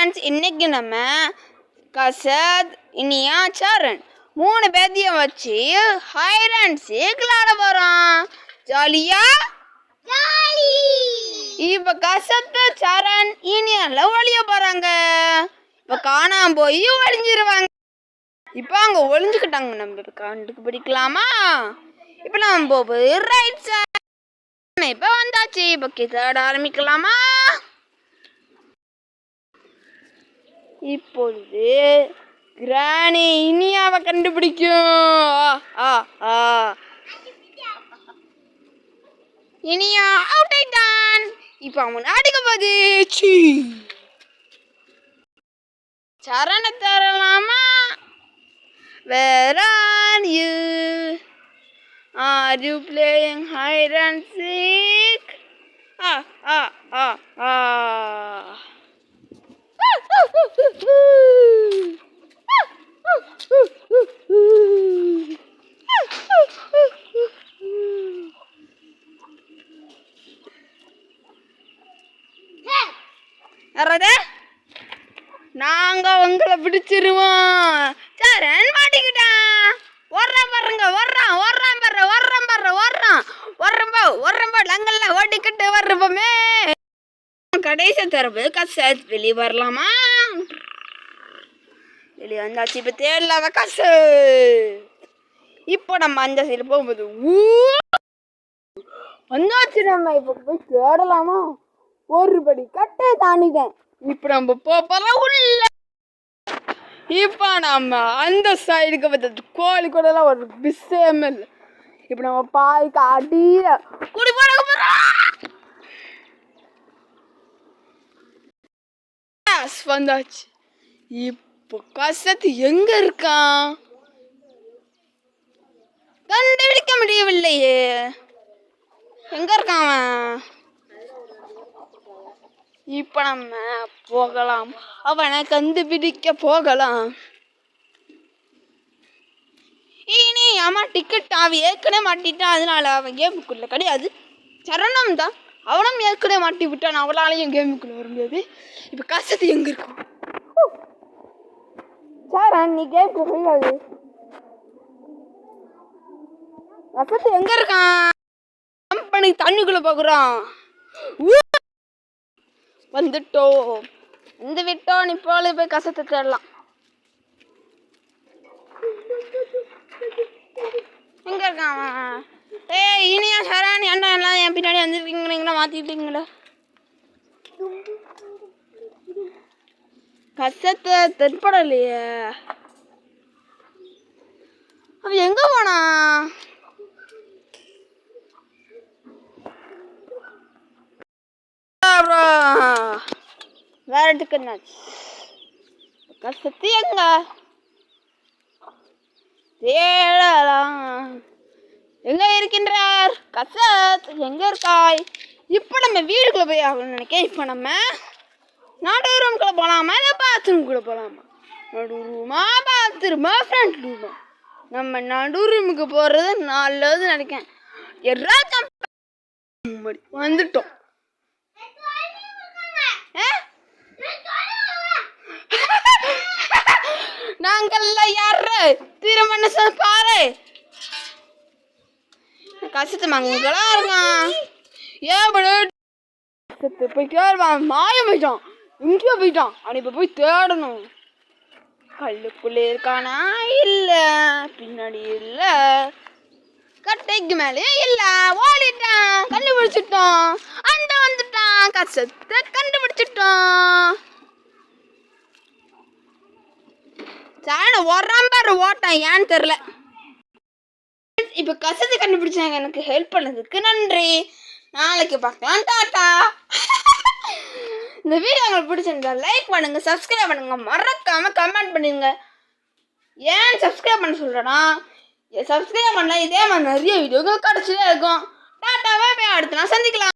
Friends, இன்னைக்கு நம்ம கசத், இனியா, சரண் 3 பேத்தையும் வச்சு ஹைட் அண்ட் சீக் விளையாட போறோம். ஜாலியா? இப்ப கசத், சரண், இனியால ஒளிய போறாங்க. இப்ப காணாம போய் ஒளிஞ்சிருவாங்க. இப்ப அவங்க ஒளிஞ்சுக்கிட்டாங்க. நம்ம கண்டுபிடிக்கலாமா? இப்ப நம்ம போய் ரைட் சைட். இப்ப வந்தாச்சு. இப்ப தேட ஆரம்பிக்கலாமா? இப்பொழுது கிராணி இனியாவை கண்டுபிடிக்கும். இனியா அவுட் ஆயிட்டான். இப்ப அவன் அடிக்க போது சரண தரலாமா? Where are you? Are you playing hide and seek? நாங்க உங்களை பிடிச்சிருவோம். சரண் மாட்டிக்கிட்டான். நாங்கெல்லாம் ஓட்டிக்கிட்டு வர்றோமே. கடைசி தரப்பு கசத். வெளியே வரலாமா? வெளியே வந்தாச்சு. இப்ப தேடலாம கசு. இப்போ நம்ம அந்த சைடு போகும்போது வந்தாச்சு. நம்ம இப்ப போய் தேடலாமா? ஒரு படி கட்டை தாண்டிட்டேன். இப்ப நம்ம போலாம் உள்ள. இப்ப நம்ம அந்த சைடுக்கு வந்து கோழி கூட எல்லாம் ஒரு விஷயமே இல்லை. இப்ப நம்ம பாய்க்கு அடியில குடி போறோம். வந்தாச்சு. இப்போ கசத்து எங்க இருக்கான்? கண்டுபிடிக்க முடியவில்லையே. எங்க இருக்கான் அவன்? இப்ப நம்ம போகலாம். அவனை கண்டுபிடிக்க போகலாம். இனி அம்மா டிக்கெட் அவன் ஏற்கனவே மாட்டிட்டான். அதனால அவன் கேமுக்குள்ள கிடையாது. சரணம் தான், அவனும் ஏற்கனவே மாட்டி விட்டான். அவளாலையும் கேமுக்குள்ள வர முடியாது. இப்ப கசத்து எங்க இருக்கும்? சரண், நீ கேமுக்கு போயாது. கசத்து எங்க இருக்கான்? கம்பெனி தண்ணிக்குள்ள போகிறான். வந்துட்டோம். வந்து விட்டோம். இப்போது போய் கசத்தை தேடலாம். எங்க இருக்கான்? இனியா, சரண், அண்ணா எல்லாம் என் பின்னாடி வந்துருக்கீங்களா? மாத்திட்டீங்களா? கசத்தை தென்படலையே. அவ எங்க போனா? வேற டிக்கெட் கசத்து எங்க தேடலாம். எங்க இருக்கின்றார் கசத்? எங்க இருக்காய்? இப்ப நம்ம வீடுக்குள்ள போய் ஆகணும்னு நினைக்கிறேன். இப்ப நம்ம நடு ரூம்குள்ள போலாமா இல்லை பாத்ரூம்குள்ள போலாமா? நடு ரூமா பாத்ரூமா ஃப்ரண்ட் ரூமா? நம்ம நடு ரூமுக்கு போறது நல்லது நினைக்கிறேன். வந்துட்டோம். நாங்கள்ல யாரு திருமண பாரு. கசத்து மங்களா இருக்கான். போய் கேள்வான். மாயம் போயிட்டான். எங்கேயோ போயிட்டான். அவன் இப்ப போய் தேடணும். கல்லுக்குள்ளே இருக்கானா? இல்ல. பின்னாடி இல்ல. கட்டைக்கு மேலே இல்ல. ஓடிட்டான். கண்டுபிடிச்சிட்டோம். அந்த வந்துட்டான். கசத்தை கண்டுபிடிச்சிட்டோம். ஓட்டான் ஏன்னு தெரியல. இப்ப கசத்தை கண்டுபிடிச்சாங்க. எனக்கு ஹெல்ப் பண்ணதுக்கு நன்றி. நாளைக்கு பார்க்கலாம். டாட்டா. இந்த வீடியோ உங்களுக்கு பிடிச்சிருந்தா லைக் பண்ணுங்க, சப்ஸ்கிரைப் பண்ணுங்க, மறக்காம கமெண்ட் பண்ணுங்க. ஏன் சப்ஸ்கிரைப் பண்ண சொல்றேன்னா, சப்ஸ்கிரைப் பண்ணலாம் இதே மாதிரி நிறைய வீடியோக்கள் கிடைச்சிட்டே இருக்கும். டாட்டாவே போய் அடுத்த நாள் சந்திக்கலாம்.